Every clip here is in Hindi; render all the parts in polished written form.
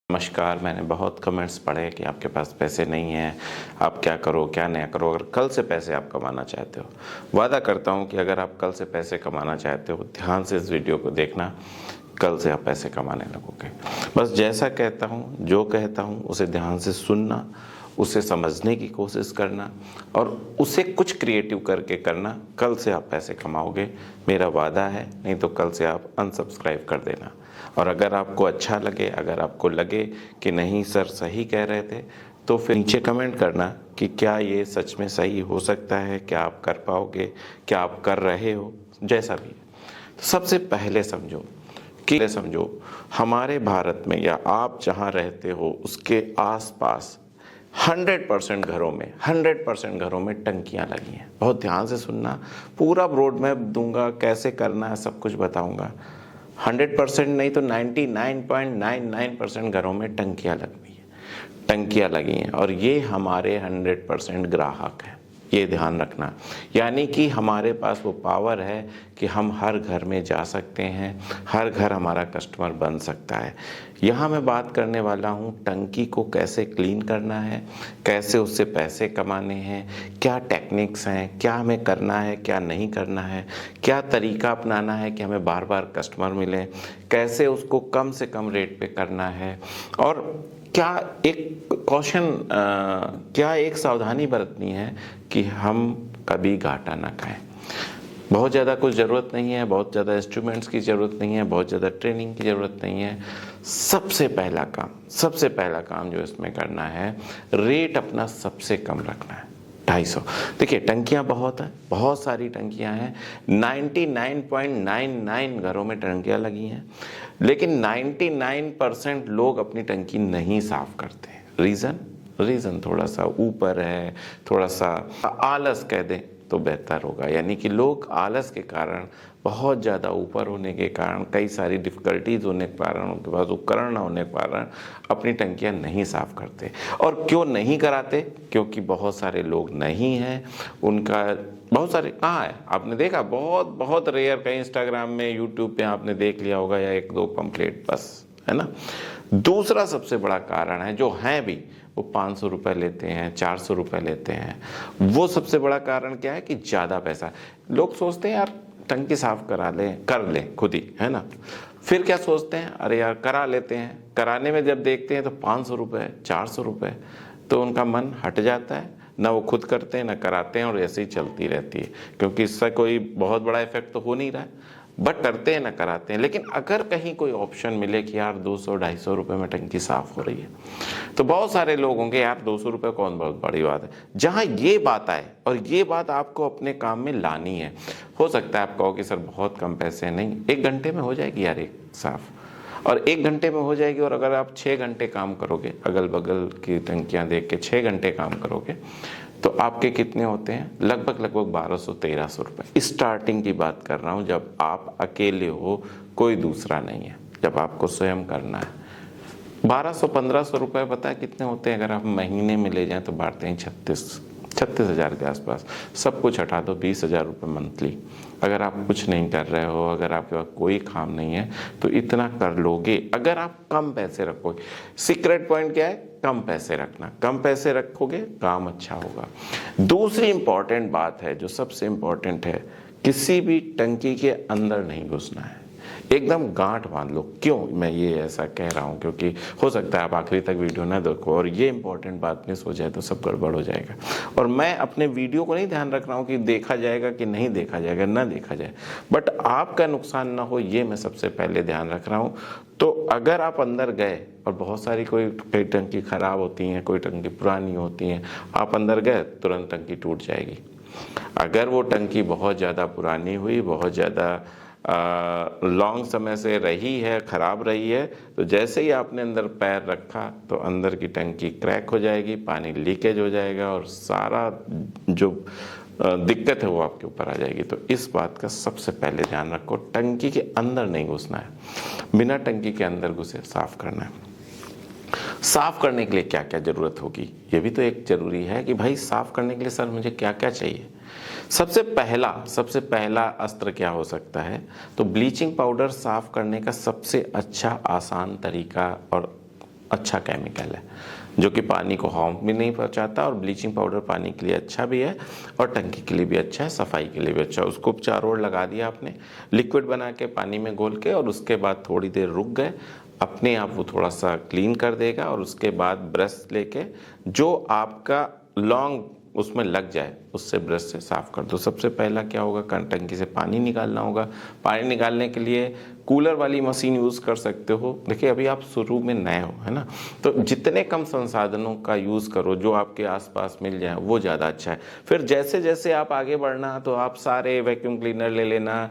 नमस्कार। मैंने बहुत कमेंट्स पढ़े कि आपके पास पैसे नहीं हैं, आप क्या करो क्या नहीं करो। अगर कल से पैसे आप कमाना चाहते हो, वादा करता हूँ कि अगर आप कल से पैसे कमाना चाहते हो, ध्यान से इस वीडियो को देखना, कल से आप पैसे कमाने लगोगे। बस जैसा कहता हूँ, जो कहता हूँ उसे ध्यान से सुनना, उसे समझने की कोशिश करना और उसे कुछ क्रिएटिव करके करना। कल से आप पैसे कमाओगे, मेरा वादा है। नहीं तो कल से आप अनसब्सक्राइब कर देना। और अगर आपको अच्छा लगे, अगर आपको लगे कि नहीं सर सही कह रहे थे, तो फिर नीचे कमेंट करना कि क्या ये सच में सही हो सकता है, क्या आप कर पाओगे, क्या आप कर रहे हो, जैसा भी है। तो सबसे पहले समझो हमारे भारत में या आप जहाँ रहते हो उसके आसपास 100% घरों में टंकियाँ लगी हैं। बहुत ध्यान से सुनना, पूरा रोड मैप दूंगा, कैसे करना है सब कुछ बताऊंगा। 100% नहीं तो 99.99% घरों में टंकियाँ लगी हैं और ये हमारे 100% ग्राहक हैं। ये ध्यान रखना, यानी कि हमारे पास वो पावर है कि हम हर घर में जा सकते हैं, हर घर हमारा कस्टमर बन सकता है। यहाँ मैं बात करने वाला हूँ टंकी को कैसे क्लीन करना है, कैसे उससे पैसे कमाने हैं, क्या टेक्निक्स हैं, क्या हमें करना है, क्या नहीं करना है, क्या तरीका अपनाना है कि हमें बार बार कस्टमर मिले, कैसे उसको कम से कम रेट पे करना है, और क्या एक सावधानी बरतनी है कि हम कभी घाटा ना खाएं। बहुत ज़्यादा कुछ ज़रूरत नहीं है, बहुत ज़्यादा इंस्ट्रूमेंट्स की ज़रूरत नहीं है, बहुत ज़्यादा ट्रेनिंग की ज़रूरत नहीं है। सबसे पहला काम जो इसमें करना है, रेट अपना सबसे कम रखना है, 250। देखिए टंकियाँ बहुत सारी टंकियाँ हैं, 99.99 घरों में टंकियाँ लगी हैं, लेकिन 99% लोग अपनी टंकी नहीं साफ करते। रीज़न थोड़ा सा ऊपर है, थोड़ा सा आलस कह दें तो बेहतर होगा। यानी कि लोग आलस के कारण, बहुत ज़्यादा ऊपर होने के कारण, कई सारी डिफ़िकल्टीज होने के कारण, उनके पास उपकरण न होने के कारण अपनी टंकियां नहीं साफ़ करते। और क्यों नहीं कराते? क्योंकि बहुत सारे लोग नहीं हैं, उनका बहुत सारे कहाँ है आपने देखा, बहुत रेयर, कहीं इंस्टाग्राम में, यूट्यूब पे आपने देख लिया होगा, या एक दो पम्पलेट बस, है ना। दूसरा सबसे बड़ा कारण है, जो हैं भी वो 500 रुपये लेते हैं, 400 रुपये लेते हैं। वो सबसे बड़ा कारण क्या है कि ज़्यादा पैसा। लोग सोचते हैं यार टंकी साफ कर लें खुद ही, है ना। फिर क्या सोचते हैं, अरे यार करा लेते हैं। कराने में जब देखते हैं तो 500 रुपये, 400 रुपये, तो उनका मन हट जाता है। ना वो खुद करते हैं, ना कराते हैं, और ऐसे ही चलती रहती है, क्योंकि इससे कोई बहुत बड़ा इफेक्ट तो हो नहीं रहा है, बट करते हैं ना कराते हैं। लेकिन अगर कहीं कोई ऑप्शन मिले कि यार 200-250 रुपये में टंकी साफ हो रही है, तो बहुत सारे लोग होंगे यार 200 रुपये कौन बहुत बड़ी बात है। जहाँ ये बात आए, और ये बात आपको अपने काम में लानी है। हो सकता है आप कहो कि सर बहुत कम पैसे हैं, नहीं, 1 घंटे में हो जाएगी यार एक साफ, और 1 घंटे में हो जाएगी। और अगर आप 6 घंटे काम करोगे, अगल बगल की टंकियाँ देख के 6 घंटे काम करोगे, तो आपके कितने होते हैं? लगभग 1200-1300 रुपये। स्टार्टिंग की बात कर रहा हूँ, जब आप अकेले हो, कोई दूसरा नहीं है, जब आपको स्वयं करना है। 1200-1500 रुपये पता है कितने होते हैं? अगर आप महीने में ले जाएं तो बांटते हैं 36 हज़ार के आसपास। सब कुछ हटा दो, 20 हज़ार रुपये मंथली। अगर आप कुछ नहीं कर रहे हो, अगर आपके पास कोई काम नहीं है, तो इतना कर लोगे अगर आप कम पैसे रखोगे। सीक्रेट पॉइंट क्या है? कम पैसे रखना। कम पैसे रखोगे, काम अच्छा होगा। दूसरी इंपॉर्टेंट बात है, जो सबसे इंपॉर्टेंट है, किसी भी टंकी के अंदर नहीं घुसना है, एकदम गांठ बांध लो। क्यों मैं ये ऐसा कह रहा हूँ? क्योंकि हो सकता है आप आखिरी तक वीडियो ना देखो और ये इंपॉर्टेंट बात मिस हो जाए तो सब गड़बड़ हो जाएगा। और मैं अपने वीडियो को नहीं ध्यान रख रहा हूँ कि देखा जाएगा कि नहीं देखा जाएगा, ना देखा जाए, बट आपका नुकसान ना हो, ये मैं सबसे पहले ध्यान रख रहा हूँ। तो अगर आप अंदर गए, और बहुत सारी कई टंकी खराब होती हैं, कोई टंकी पुरानी होती हैं, आप अंदर गए तुरंत टंकी टूट जाएगी। अगर वो टंकी बहुत ज़्यादा पुरानी हुई, बहुत ज़्यादा लॉन्ग समय से रही है, ख़राब रही है, तो जैसे ही आपने अंदर पैर रखा तो अंदर की टंकी क्रैक हो जाएगी, पानी लीकेज हो जाएगा, और सारा जो दिक्कत है वो आपके ऊपर आ जाएगी। तो इस बात का सबसे पहले ध्यान रखो, टंकी के अंदर नहीं घुसना है, बिना टंकी के अंदर घुसे साफ करना है। साफ करने के लिए क्या क्या ज़रूरत होगी, ये भी तो एक ज़रूरी है कि भाई साफ करने के लिए सर मुझे क्या क्या चाहिए। सबसे पहला अस्त्र क्या हो सकता है? तो ब्लीचिंग पाउडर साफ करने का सबसे अच्छा, आसान तरीका और अच्छा केमिकल है जो कि पानी को हार्म भी नहीं पहुंचाता, और ब्लीचिंग पाउडर पानी के लिए अच्छा भी है और टंकी के लिए भी अच्छा है, सफाई के लिए भी अच्छा है। उसको चारों ओर लगा दिया आपने लिक्विड बना के पानी में घोल के, और उसके बाद थोड़ी देर रुक गए, अपने आप वो थोड़ा सा क्लीन कर देगा। और उसके बाद ब्रश लेके जो आपका लॉन्ग उसमें लग जाए उससे ब्रश से साफ कर दो। सबसे पहला क्या होगा, टंकी से पानी निकालना होगा। पानी निकालने के लिए कूलर वाली मशीन यूज़ कर सकते हो। देखिए अभी आप शुरू में नए हो, है ना, तो जितने कम संसाधनों का यूज़ करो जो आपके आसपास मिल जाए वो ज़्यादा अच्छा है। फिर जैसे जैसे आप आगे बढ़ना तो आप सारे वैक्यूम क्लीनर ले लेना,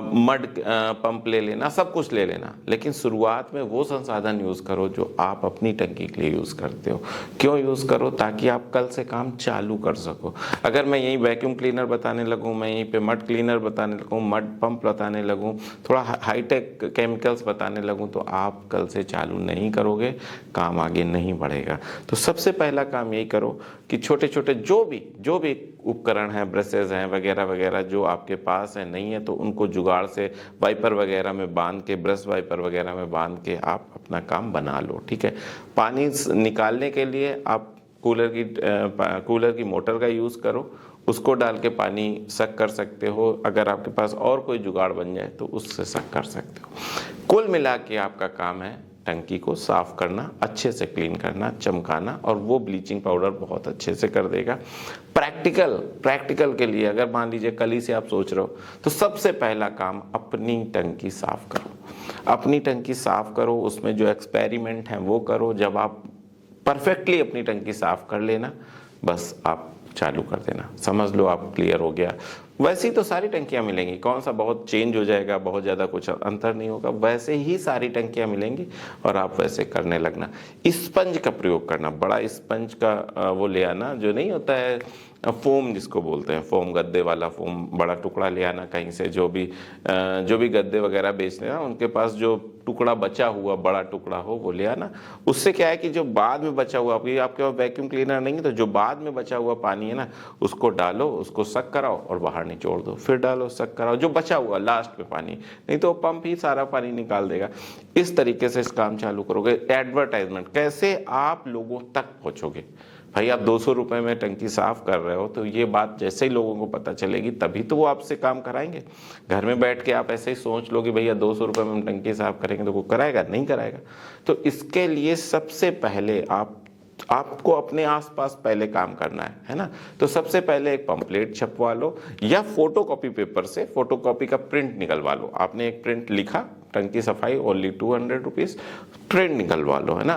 मड पंप ले लेना, सब कुछ ले लेना, लेकिन शुरुआत में वो संसाधन यूज़ करो जो आप अपनी टंकी के लिए यूज़ करते हो। क्यों यूज़ करो, ताकि आप कल से काम चालू कर सको। अगर मैं यही वैक्यूम क्लीनर बताने लगूँ, मैं यहीं पे मड क्लीनर बताने लगूँ, मड पंप बताने लगूँ, थोड़ा हाईटेक केमिकल्स बताने लगूँ, तो आप कल से चालू नहीं करोगे, काम आगे नहीं बढ़ेगा। तो सबसे पहला काम यही करो कि छोटे छोटे जो भी उपकरण हैं, ब्रशेज हैं वगैरह वगैरह जो आपके पास है, नहीं है तो उनको जुगाड़ से वाइपर वगैरह में बांध के, ब्रश वाइपर वगैरह में बांध के आप अपना काम बना लो। ठीक है, पानी निकालने के लिए आप कूलर की मोटर का यूज़ करो, उसको डाल के पानी सक कर सकते हो। अगर आपके पास और कोई जुगाड़ बन जाए तो उससे सक कर सकते हो। कुल मिला के आपका काम है टंकी को साफ करना, अच्छे से क्लीन करना, चमकाना, और वो ब्लीचिंग पाउडर बहुत अच्छे से कर देगा। प्रैक्टिकल के लिए अगर मान लीजिए कल ही से आप सोच रहे हो, तो सबसे पहला काम अपनी टंकी साफ करो। अपनी टंकी साफ करो, उसमें जो एक्सपेरिमेंट हैं वो करो। जब आप परफेक्टली अपनी टंकी साफ कर लेना, बस आप चालू कर देना, समझ लो आप क्लियर हो गया। वैसे ही तो सारी टंकियां मिलेंगी, कौन सा बहुत चेंज हो जाएगा, बहुत ज़्यादा कुछ अंतर नहीं होगा, वैसे ही सारी टंकियां मिलेंगी और आप वैसे करने लगना। स्पंज का प्रयोग करना, बड़ा स्पंज का वो ले आना, जो नहीं होता है फोम जिसको बोलते हैं, फोम गद्दे वाला फोम, बड़ा टुकड़ा ले आना कहीं से। जो भी गद्दे वगैरह बेचते हैं उनके पास जो टुकड़ा बचा हुआ, बड़ा टुकड़ा हो, वो ले आना। उससे क्या है कि जो बाद में बचा हुआ, आपके पास वैक्यूम क्लीनर नहीं है तो जो बाद में बचा हुआ पानी है ना, उसको डालो, उसको सक कराओ और बाहर निचोड़ दो, फिर डालो, सक कराओ, जो बचा हुआ लास्ट में पानी, नहीं तो पंप ही सारा पानी निकाल देगा। इस तरीके से इस काम चालू करोगे। एडवर्टाइजमेंट, कैसे आप लोगों तक पहुंचोगे। भाई आप 200 रुपए में टंकी साफ कर रहे हो, तो ये बात जैसे ही लोगों को पता चलेगी तभी तो वो आपसे काम कराएंगे। घर में बैठ के आप ऐसे ही सोच लो कि भैया 200 रुपए में हम टंकी साफ करेंगे, तो वो कराएगा? नहीं कराएगा। तो इसके लिए सबसे पहले आपको अपने आसपास पहले काम करना है ना। तो सबसे पहले एक पंपलेट छपवा लो, या फोटोकॉपी पेपर से फोटोकॉपी का प्रिंट निकलवा लो। आपने एक प्रिंट लिखा, टंकी सफाई ओनली 200 रुपीज़, प्रिंट निकलवा लो, है ना।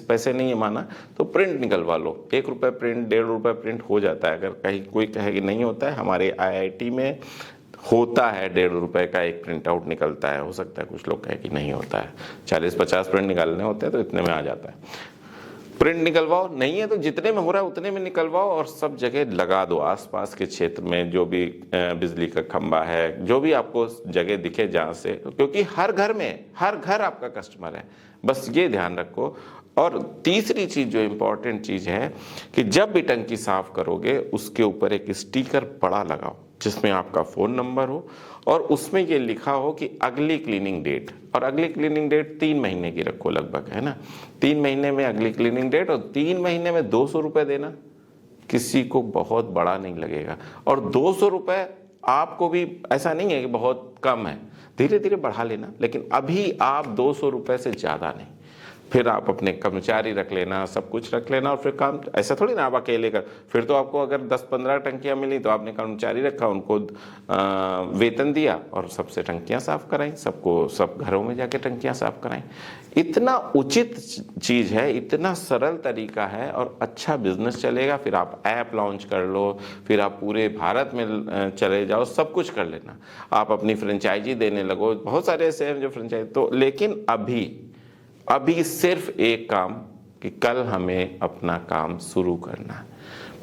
पैसे नहीं है माना तो प्रिंट निकलवा लो। 1 रुपये प्रिंट, 1.5 रुपये प्रिंट हो जाता है। अगर कहीं कोई कहे कि नहीं होता है, हमारे IIT में होता है, 1.5 रुपये का एक प्रिंट आउट निकलता है। हो सकता है कुछ लोग कहे कि नहीं होता है, 40-50 प्रिंट निकालने होते हैं तो इतने में आ जाता है। प्रिंट निकलवाओ, नहीं है तो जितने में हो रहा है उतने में निकलवाओ और सब जगह लगा दो। आसपास के क्षेत्र में जो भी बिजली का खंबा है, जो भी आपको जगह दिखे जहाँ से, क्योंकि हर घर आपका कस्टमर है, बस ये ध्यान रखो। और तीसरी चीज जो इम्पोर्टेंट चीज है कि जब भी टंकी साफ करोगे उसके ऊपर एक स्टिकर बड़ा लगाओ जिसमें आपका फ़ोन नंबर हो और उसमें ये लिखा हो कि अगली क्लीनिंग डेट, और अगली क्लीनिंग डेट 3 महीने की रखो लगभग, है ना। 3 महीने में अगली क्लीनिंग डेट, और 3 महीने में 200 रुपये देना, किसी को बहुत बड़ा नहीं लगेगा। और 200 रुपये आपको भी ऐसा नहीं है कि बहुत कम है, धीरे धीरे बढ़ा लेना, लेकिन अभी आप 200 रुपये से ज़्यादा नहीं। फिर आप अपने कर्मचारी रख लेना, सब कुछ रख लेना, और फिर काम ऐसा थोड़ी ना आप अकेले कर। फिर तो आपको अगर 10-15 टंकियां मिली तो आपने कर्मचारी रखा, उनको वेतन दिया और सबसे टंकियां साफ कराई, सब घरों में जाके टंकियां साफ कराई। इतना उचित चीज है, इतना सरल तरीका है और अच्छा बिजनेस चलेगा। फिर आप ऐप लॉन्च कर लो, फिर आप पूरे भारत में चले जाओ, सब कुछ कर लेना। आप अपनी फ्रेंचाइजी देने लगो, बहुत सारे ऐसे हैं जो फ्रेंचाइजी तो। लेकिन अभी सिर्फ एक काम कि कल हमें अपना काम शुरू करना है।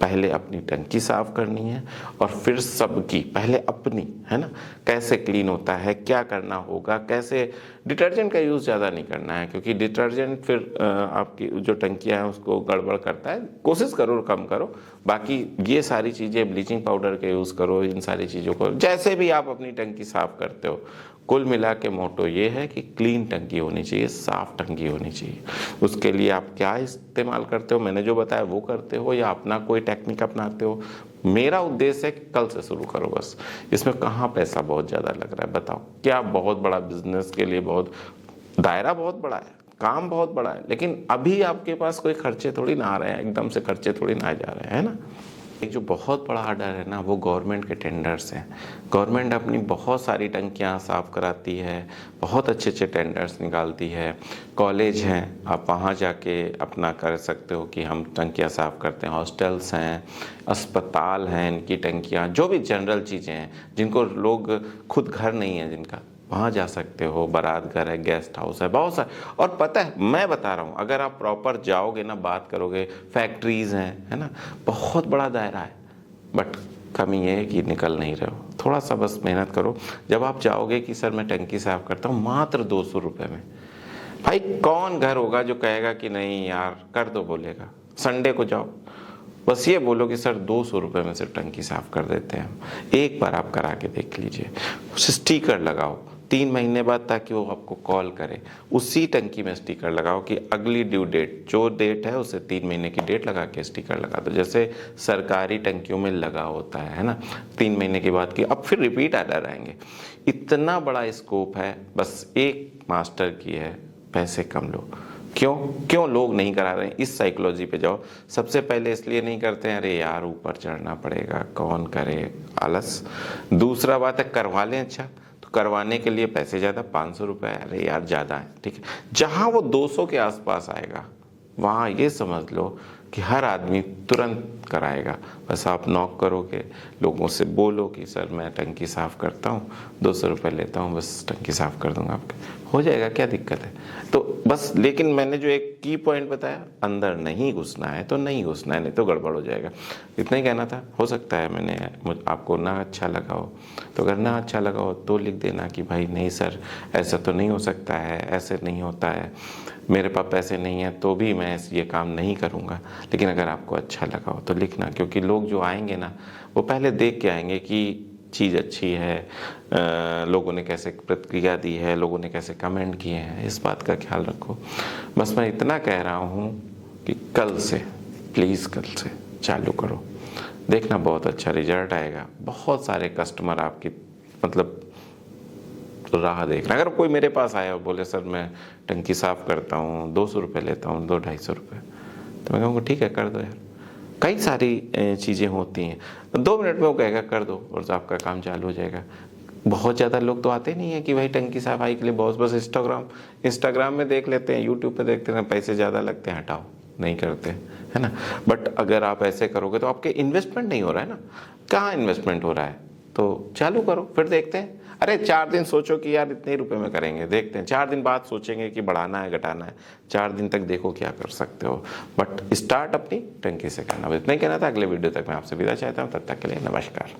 पहले अपनी टंकी साफ करनी है और फिर सबकी, पहले अपनी, है ना। कैसे क्लीन होता है, क्या करना होगा, कैसे। डिटर्जेंट का यूज़ ज़्यादा नहीं करना है क्योंकि डिटर्जेंट फिर आपकी जो टंकियां हैं उसको गड़बड़ करता है। कोशिश करो कम करो। बाकी ये सारी चीज़ें, ब्लीचिंग पाउडर का यूज़ करो, इन सारी चीज़ों को। जैसे भी आप अपनी टंकी साफ करते हो, कुल मिला के मोटो ये है कि क्लीन टंकी होनी चाहिए, साफ टंकी होनी चाहिए। उसके लिए आप क्या इस्तेमाल करते हो, मैंने जो बताया वो करते हो या अपना कोई टेक्निक अपनाते हो? मेरा उद्देश्य है कि कल से शुरू करो बस। इसमें कहाँ पैसा बहुत ज़्यादा लग रहा है बताओ? क्या बहुत बड़ा बिजनेस के लिए बहुत दायरा बहुत बड़ा है, काम बहुत बड़ा है, लेकिन अभी आपके पास कोई खर्चे थोड़ी ना आ रहे हैं, एकदम से खर्चे थोड़ी ना आ जा रहे हैं, है ना। एक जो बहुत बड़ा आर्डर है ना, वो गवर्नमेंट के टेंडर्स हैं। गवर्नमेंट अपनी बहुत सारी टंकियां साफ़ कराती है, बहुत अच्छे अच्छे टेंडर्स निकालती है। कॉलेज हैं, आप वहाँ जाके अपना कर सकते हो कि हम टंकियां साफ़ करते हैं। हॉस्टल्स हैं, अस्पताल हैं, इनकी टंकियां, जो भी जनरल चीज़ें हैं जिनको लोग खुद घर नहीं है जिनका, वहाँ जा सकते हो। बारात घर है, गेस्ट हाउस है, बहुत सारे। और पता है, मैं बता रहा हूँ, अगर आप प्रॉपर जाओगे ना, बात करोगे, फैक्ट्रीज़ हैं, है ना, बहुत बड़ा दायरा है। बट कमी ये है कि निकल नहीं रहे हो। थोड़ा सा बस मेहनत करो। जब आप जाओगे कि सर मैं टंकी साफ़ करता हूँ मात्र 200 रुपये में, भाई कौन घर होगा जो कहेगा कि नहीं यार कर दो, बोलेगा। संडे को जाओ, बस ये बोलो कि सर 200 रुपये में सिर्फ टंकी साफ़ कर देते हैं हम। एक बार आप करा के देख लीजिए। स्टिकर लगाओ 3 महीने बाद, ताकि वो आपको कॉल करे। उसी टंकी में स्टिकर लगाओ कि अगली ड्यू डेट, जो डेट है उससे 3 महीने की डेट लगा के स्टिकर लगा दो, जैसे सरकारी टंकियों में लगा होता है ना, 3 महीने के बाद की। अब फिर रिपीट आर्डर आएंगे। इतना बड़ा स्कोप है, बस एक मास्टर की है, पैसे कम लो। क्यों लोग नहीं करा रहे हैं? इस साइकोलॉजी पे जाओ। सबसे पहले इसलिए नहीं करते हैं, अरे यार ऊपर चढ़ना पड़ेगा, कौन करे, आलस। दूसरा बात है करवा लें, अच्छा तो करवाने के लिए पैसे ज़्यादा, 500 रुपये, अरे यार ज़्यादा है, ठीक है। जहाँ वो 200 के आसपास आएगा, वहाँ ये समझ लो कि हर आदमी तुरंत कराएगा। बस आप नॉक करोगे, लोगों से बोलो कि सर मैं टंकी साफ़ करता हूँ, 200 रुपये लेता हूँ, बस टंकी साफ़ कर दूंगा आपके, हो जाएगा, क्या दिक्कत है। तो बस, लेकिन मैंने जो एक की पॉइंट बताया, अंदर नहीं घुसना है तो नहीं घुसना है, नहीं तो गड़बड़ हो जाएगा। इतना ही कहना था। हो सकता है मैंने आपको ना अच्छा लगा हो, तो अगर ना अच्छा लगा हो तो लिख देना कि भाई नहीं सर ऐसा तो नहीं हो सकता है, ऐसे नहीं होता है, मेरे पास पैसे नहीं है तो भी मैं ये काम नहीं करूँगा। लेकिन अगर आपको अच्छा लगा हो तो लिखना, क्योंकि लोग जो आएंगे ना, वो पहले देख के आएंगे कि चीज़ अच्छी है, लोगों ने कैसे प्रतिक्रिया दी है, लोगों ने कैसे कमेंट किए हैं, इस बात का ख्याल रखो। बस मैं इतना कह रहा हूँ कि कल से, प्लीज़ कल से चालू करो, देखना बहुत अच्छा रिजल्ट आएगा। बहुत सारे कस्टमर आपकी मतलब राह देख रहे हैं। अगर कोई मेरे पास आया और बोले सर मैं टंकी साफ़ करता हूँ, 200 रुपये लेता हूँ, 200-250 रुपये, तो मैं कहूँगा ठीक है कर दो यार। कई सारी चीज़ें होती हैं, 2 मिनट में वो कहेगा कर दो और आपका काम चालू हो जाएगा। बहुत ज़्यादा लोग तो आते नहीं है कि भाई टंकी सफाई के लिए बस इंस्टाग्राम में देख लेते हैं, यूट्यूब पे देखते हैं, पैसे ज़्यादा लगते हैं, हटाओ, नहीं करते, है ना। बट अगर आप ऐसे करोगे तो आपके इन्वेस्टमेंट नहीं हो रहा है ना। कहाँ इन्वेस्टमेंट हो रहा है? तो चालू करो, फिर देखते हैं। अरे 4 दिन सोचो कि यार इतने रुपए में करेंगे, देखते हैं। 4 दिन बाद सोचेंगे कि बढ़ाना है घटाना है। 4 दिन तक देखो क्या कर सकते हो, बट स्टार्ट अपनी टंकी से करना। इतना ही कहना था। अगले वीडियो तक मैं आपसे विदा चाहता हूँ, तब तक के लिए नमस्कार।